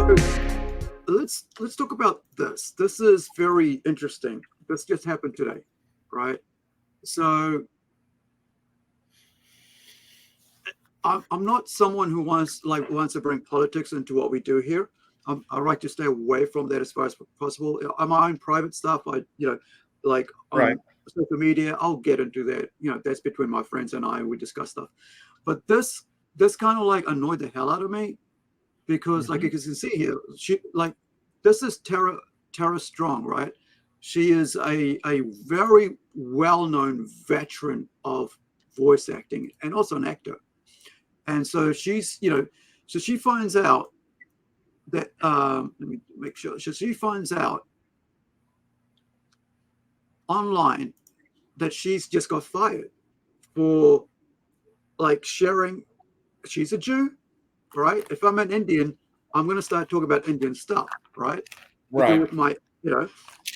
So let's talk about this. This is very interesting. This just happened today, right? So I'm not someone who wants to bring politics into what we do here. I like to stay away from that as far as possible. On my own private stuff, like Right. on social media, I'll get into that. That's between my friends and I. We discuss stuff. But this kind of like annoyed the hell out of me because, like Hmm. you can see here, this is Tara Strong, right? She is a very well known veteran of voice acting and also an actor. And so so she finds out that let me make sure. So she finds out online that she's just got fired for like sharing. She's a Jew, right? If I'm an Indian, I'm going to start talking about Indian stuff, right? To do Right. with my,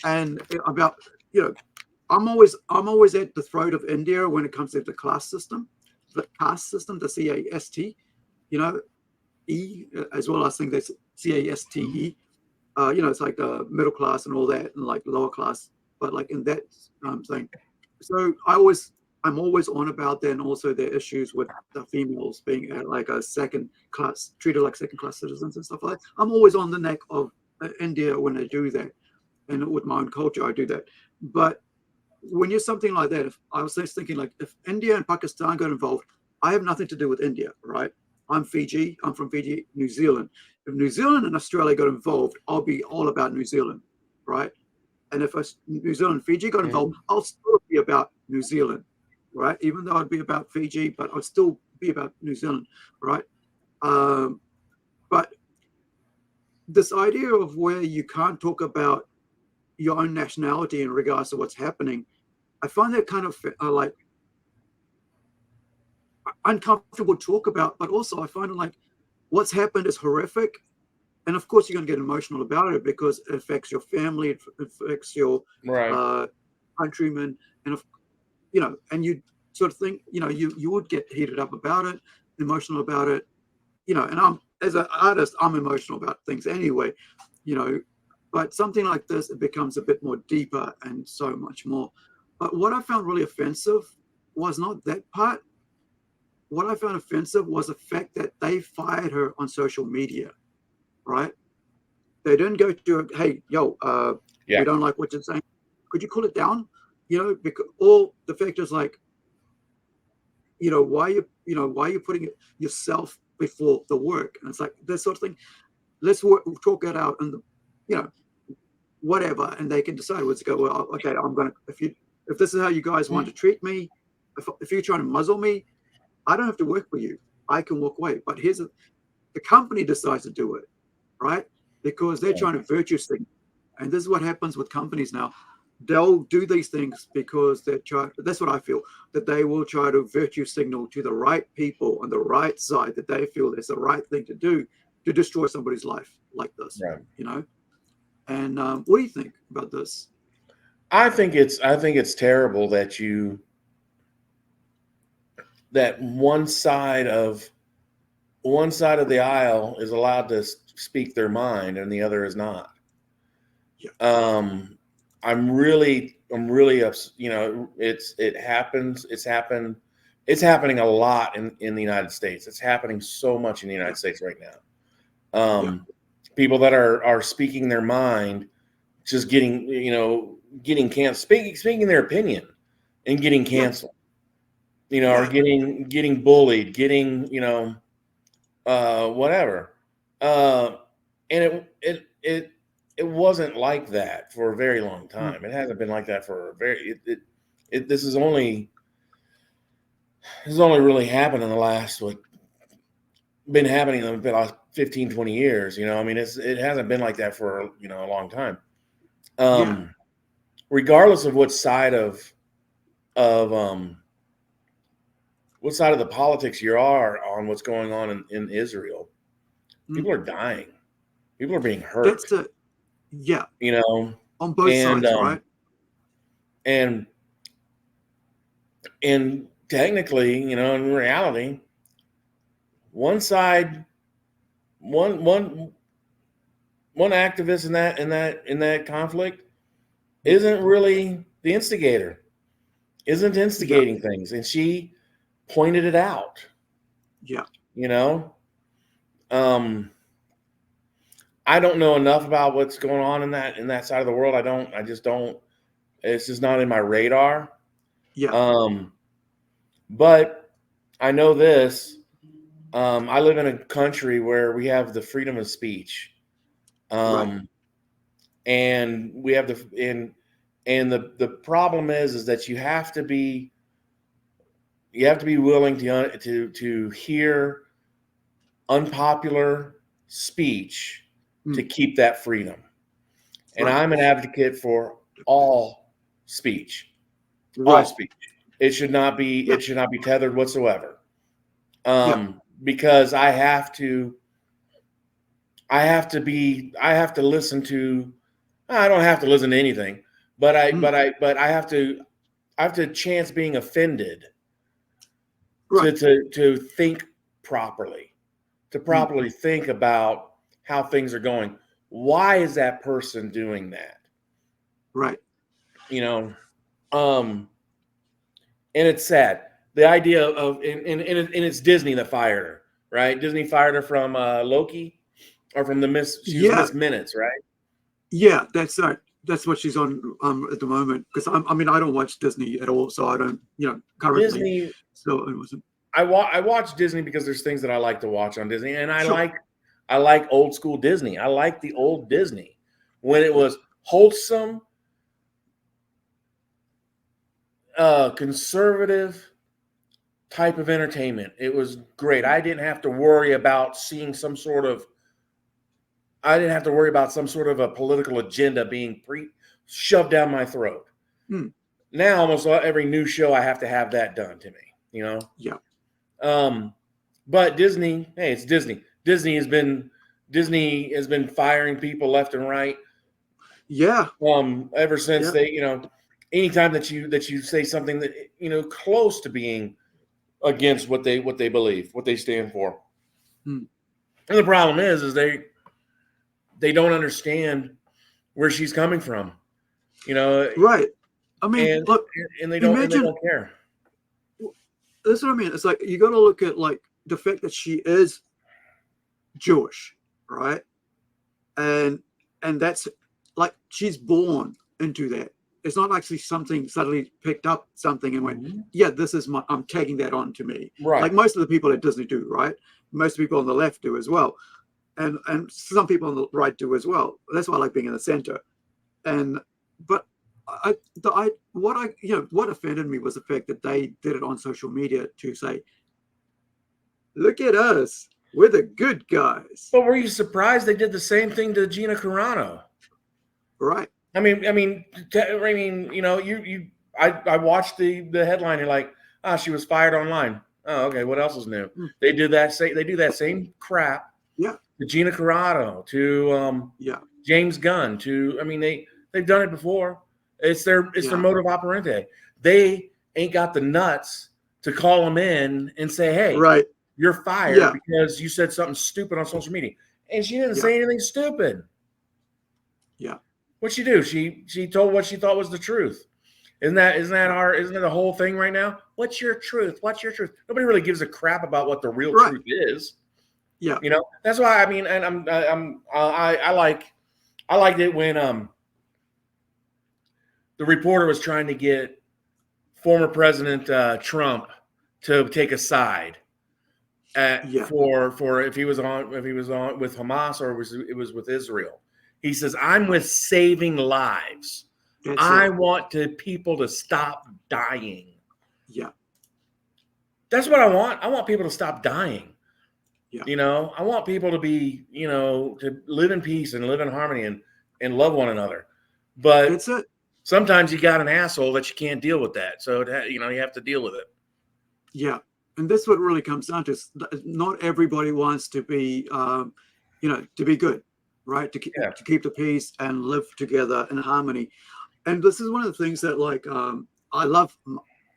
and about, you know, I'm always at the throat of India when it comes to the caste system, the CAST, you know, as well as I think that's CASTE. It's like the middle class and all that, and like lower class, but like in that thing. So I'm always on about that, and also their issues with the females being like a second class, treated like second class citizens and stuff like that. I'm always on the neck of India when they do that, and with my own culture, I do that. But when you're something like that, if I was just thinking like if India and Pakistan got involved, I have nothing to do with India, right? I'm Fiji. I'm from Fiji, New Zealand. If New Zealand and Australia got involved, I'll be all about New Zealand, right? And if New Zealand and Fiji got involved, Hmm. I'll still be about New Zealand, right? Even though I'd be about Fiji, but I'd still be about New Zealand, right? Um, but this idea of where you can't talk about your own nationality in regards to what's happening, I find that kind of like uncomfortable to talk about, but also I find it like what's happened is horrific. And of course, you're going to get emotional about it because it affects your family, it affects your Right. uh, countrymen, and and you sort of think, you would get heated up about it, emotional about it, and as an artist, I'm emotional about things anyway, you know, but something like this, it becomes a bit more deeper and so much more. But what I found really offensive was not that part. What I found offensive was the fact that they fired her on social media, right? They didn't go to her, hey, yo, we Yeah. don't like what you're saying. Could you cool it down? Because all the fact is like, why are you putting yourself before the work? And it's like this sort of thing. Let's talk it out, and you know, whatever, and they can decide what's go. Well, okay, I'm gonna if this is how you guys want to treat me, if you're trying to muzzle me, I don't have to work for you. I can walk away. But the company decides to do it, right? Because they're trying to virtue signal. And this is what happens with companies now. They'll do these things because that's what I feel, that they will try to virtue signal to the right people on the right side that they feel is the right thing to do to destroy somebody's life like this, Right. you know? And what do you think about this? I think it's terrible that one side of the aisle is allowed to speak their mind and the other is not. Yeah. Um, I'm really ups. It happens. It's happening a lot in the United States. It's happening so much in the Yeah. United States right now. Yeah. People that are speaking their mind, just speaking their opinion and getting Yeah. canceled. Or Yeah. getting bullied, getting whatever. Uh, and it wasn't like that for a very long Mm. time. It hasn't been like that for a very this is only really happened in the last what been happening in the last 15, 20 years. I mean, it hasn't been like that for a long time. Yeah. Um, Regardless of of um what side of the politics you are on what's going on in Israel, Mm. people are dying. People are being That's hurt. the, yeah, You know, on both and sides, right? and and technically, in reality, one side, one activist in that conflict isn't really the instigator, isn't instigating things, and she pointed it out. Yeah. You know, I don't know enough about what's going on in that side of the world. I just don't. It's just not in my radar. Yeah. But I know this. I live in a country where we have the freedom of speech, Right. and we have and the problem is that you have to be willing to hear unpopular speech to keep that freedom. And Right. I'm an advocate for all speech. All Right. speech. It should not be tethered whatsoever. Yeah. Because I have to listen to, I don't have to listen to anything, but I have to chance being offended Right. to think properly, to properly think about how things are going. Why is that person doing that? Right. You know, and it's sad. The idea of and it's Disney that fired her, right? Disney fired her from Loki, or from the Miss. She was Yeah. Miss Minutes, right? Yeah. That's right. That's what she's on at the moment. Because I mean, I don't watch Disney at all, so I don't, currently. Disney. So it wasn't. I watch Disney because there's things that I like to watch on Disney, and Sure. I like old school Disney. I like the old Disney when it was wholesome, conservative type of entertainment. It was great. I didn't have to worry about seeing some sort of a political agenda being shoved down my throat. Now almost every new show I have to have that done to me, Yeah. But Disney, hey, it's Disney. Disney has been firing people left and right. Yeah. Ever since they, anytime that you say something that close to being against what they believe, what they stand for. And the problem is they don't understand where she's coming from. Right. I mean, and look, and they imagine, don't care. that's what I mean. It's like you got to look at like the fact that she is Jewish, right? And that's like she's born into that. It's not actually something suddenly picked up something and went, yeah, this is I'm taking that on to me. Right. Like most of the people at Disney do, right? Most people on the left do as well. And some people on the right do as well. That's why I like being in the center. But what offended me was the fact that they did it on social media to say, look at us, we're the good guys. But were you surprised they did the same thing to Gina Carano? Right. I mean, I watched the headline. You're like, she was fired online. Oh, okay. What else is new? They do that same crap. Yeah. To Gina Carano, to James Gunn, they've done it before. It's their modus operandi. They ain't got the nuts to call them in and say, hey, right, you're fired because you said something stupid on social media. And she didn't say anything stupid. Yeah. What'd she do? She told what she thought was the truth. Isn't that the whole thing right now? What's your truth? What's your truth? Nobody really gives a crap about what the real truth is. Yeah. That's why I liked it when the reporter was trying to get former President Trump to take a side for if he was on with Hamas or it was with Israel. He says, I'm with saving lives. I want people to stop dying. Yeah. That's what I want. I want people to stop dying. Yeah. I want people to be, to live in peace and live in harmony and love one another. But that's it. Sometimes you got an asshole that you can't deal with that. So, you have to deal with it. Yeah. And that's what really comes down to. Not everybody wants to be, to be good, right? To keep the peace and live together in harmony. And this is one of the things that I love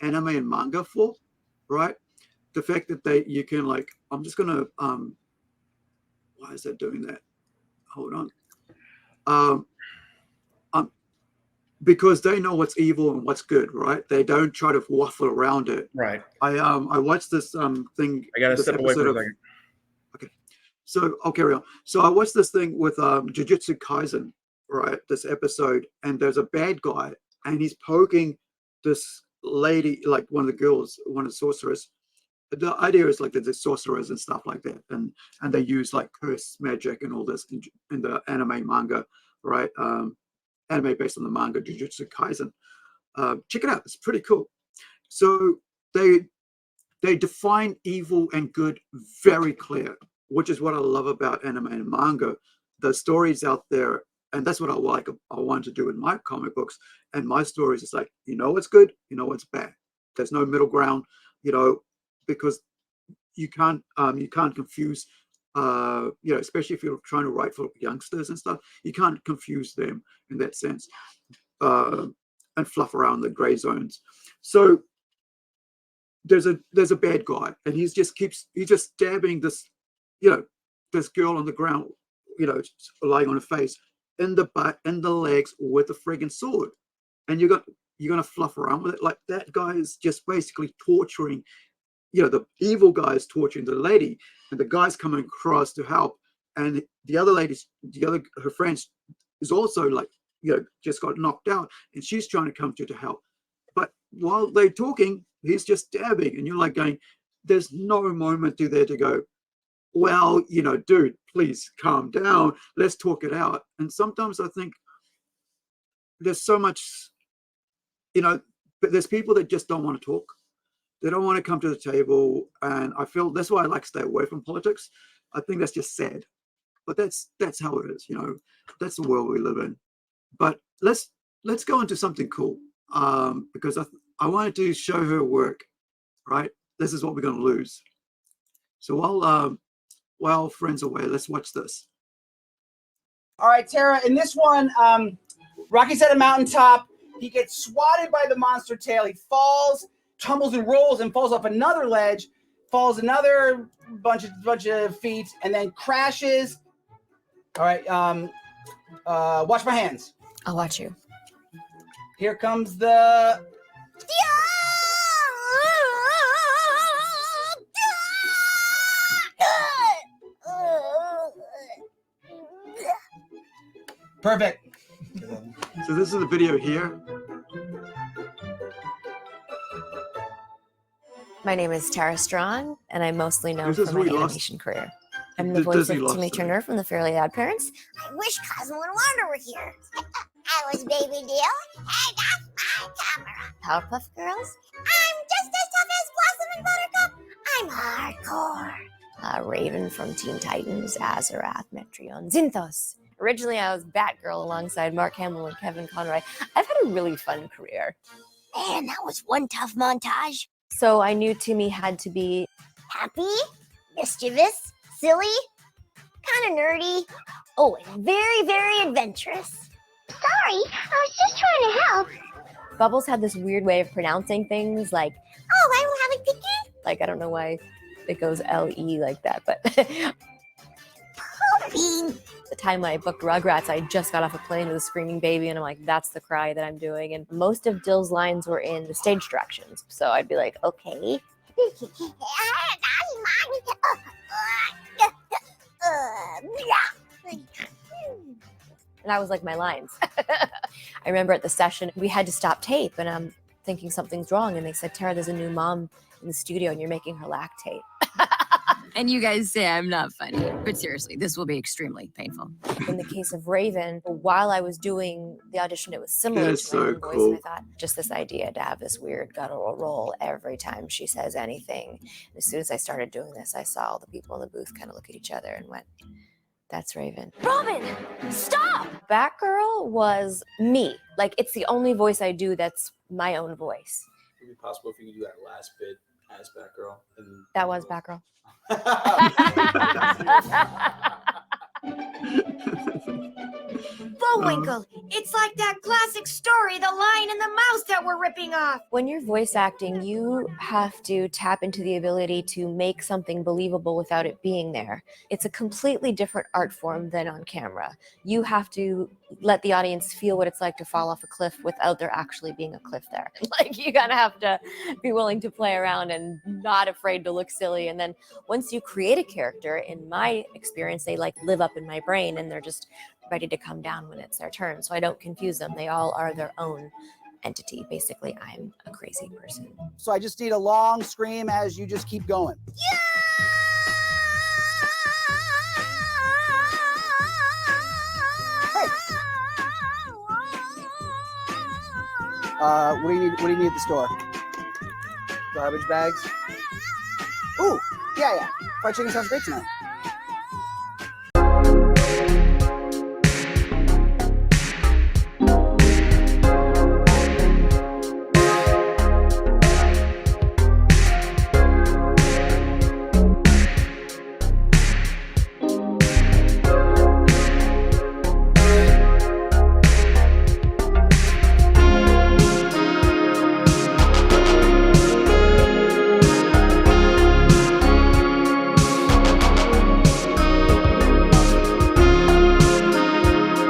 anime and manga for, right? The fact that you can I'm just going to, why is that doing that? Hold on. Um, because they know what's evil and what's good, right? They don't try to waffle around it. Right. I watched this thing. I gotta this step away for a episode second. Okay, so I'll carry on. So I watched this thing with Jujutsu Kaisen, right? This episode, and there's a bad guy, and he's poking this lady, like one of the girls, one of the sorcerers. The idea is like the sorcerers and stuff like that, and they use like curse magic and all this in the anime manga, right? Anime based on the manga Jujutsu Kaisen. Check it out; it's pretty cool. So they define evil and good very clear, which is what I love about anime and manga. The stories out there, and that's what I like. I want to do in my comic books and my stories. It's like, you know what's good, you know what's bad. There's no middle ground, because you can't confuse. Especially if you're trying to write for youngsters and stuff, you can't confuse them in that sense, and fluff around the gray zones. So there's a bad guy, and he's just stabbing this this girl on the ground, lying on her face, in the butt, in the legs, with a friggin' sword. And you're gonna fluff around with it. Like, that guy is just basically torturing, the evil guy is torturing the lady, and the guy's coming across to help, and her friends is also like, just got knocked out, and she's trying to come to help. But while they're talking, he's just stabbing, and you're like going, there's no moment there to go, well, dude, please calm down. Let's talk it out. And sometimes I think there's so much, but there's people that just don't want to talk. They don't want to come to the table. And I feel that's why I like to stay away from politics. I think that's just sad. But that's how it is, That's the world we live in. But let's go into something cool. Because I wanted to show her work, right? This is what we're going to lose. So while friends are away, let's watch this. All right, Tara, in this one, Rocky's at a mountaintop. He gets swatted by the monster tail. He falls, tumbles and rolls, and falls off another ledge, falls another bunch of feet, and then crashes. All right, watch my hands. I'll watch you. Here comes the... Perfect. So this is the video here. My name is Tara Strong, and I'm mostly known for my animation career. I'm the voice of Timmy Turner from the Fairly Odd Parents. I wish Cosmo and Wanda were here. I was Baby Deal, and that's my camera. Powerpuff Girls. I'm just as tough as Blossom and Buttercup. I'm hardcore. Raven from Teen Titans, Azarath, Metreon, Zinthos. Originally, I was Batgirl alongside Mark Hamill and Kevin Conroy. I've had a really fun career. Man, that was one tough montage. So I knew Timmy had to be happy, mischievous, silly, kind of nerdy. Oh, and very, very adventurous. Sorry, I was just trying to help. Bubbles had this weird way of pronouncing things, like, oh, I will have a picnic. Like, I don't know why it goes L-E like that, but... Pooping. The time I booked Rugrats, I just got off a plane with a screaming baby, and I'm like, that's the cry that I'm doing. And most of Dill's lines were in the stage directions. So I'd be like, okay. And that was like my lines. I remember at the session, we had to stop tape, and I'm thinking something's wrong. And they said, Tara, there's a new mom in the studio, and you're making her lactate. And you guys say I'm not funny, but seriously, this will be extremely painful. In the case of Raven, while I was doing the audition, it was similar to my own voice, and I thought, just this idea to have this weird guttural roll every time she says anything. And as soon as I started doing this, I saw all the people in the booth kind of look at each other and went, that's Raven. Robin, stop! Batgirl was me. Like, it's the only voice I do that's my own voice. Would it be possible if you could do that last bit as Batgirl? That was Batgirl. Bullwinkle, It's like that classic story, The Lion and the Mouse, that we're ripping off. When you're voice acting, you have to tap into the ability to make something believable without it being there. It's a completely different art form than on camera. You have to let the audience feel what it's like to fall off a cliff without there actually being a cliff there. Like, you gotta have to be willing to play around and not afraid to look silly. And then once you create a character, in my experience, they like live up in my brain and they're just ready to come down when it's their turn. So I don't confuse them. They all are their own entity. Basically, I'm a crazy person. So I just need a long scream as you just keep going. Hey. What do you need? What do you need at the store? Garbage bags. Ooh, yeah. Fried chicken sounds great tonight.